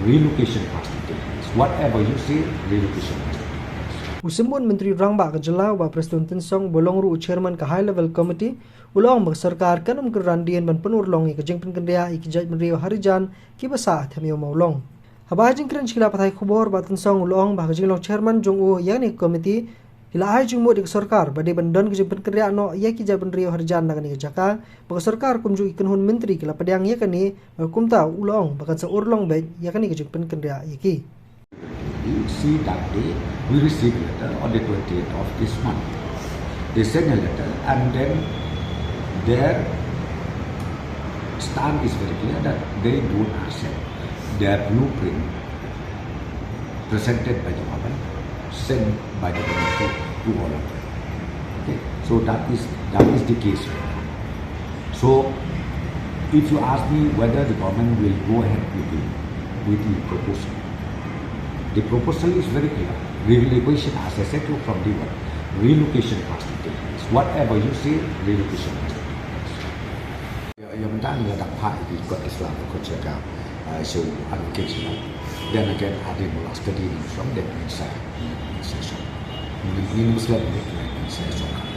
relocation has to take place. Whatever you say, relocation has to take place. Usimun Menteri Rang Ba Kajala wa Presiden Tensong bolong ru chairman ka high level committee ulong ba sarkar kan randian ban penur long ke jeng penkendea ikijaj menrio harijan ki basa thamio maulong. Haba jeng kren chila pathai khubor ba Tensong ulong ba jeng long chairman jong u yani committee ila ai jung mo dik sarkar bade bandon ke jeng penkendea no ya ki jaj menrio harijan nagani jaka ba sarkar kumju ikan hun menteri kila padang yakani kumta ulong ba kan sa urlong ba yakani ke jeng penkendea yaki. You see that day, we received a letter on the 28th of this month. They sent a letter and then their stand is very clear that they don't accept their blueprint presented by the government, sent by the government to all of them. Okay, so that is the case right now. So if you ask me whether the government will go ahead with the proposal, the proposal is very clear. Relocation, as I said to you from the one, relocation has to take place. Whatever you say, relocation has to take place. Yang pertama adalah dapat ikut Islam kerja so advocation. Then again, ada mula study from them inside. Ini Muslim ini inside.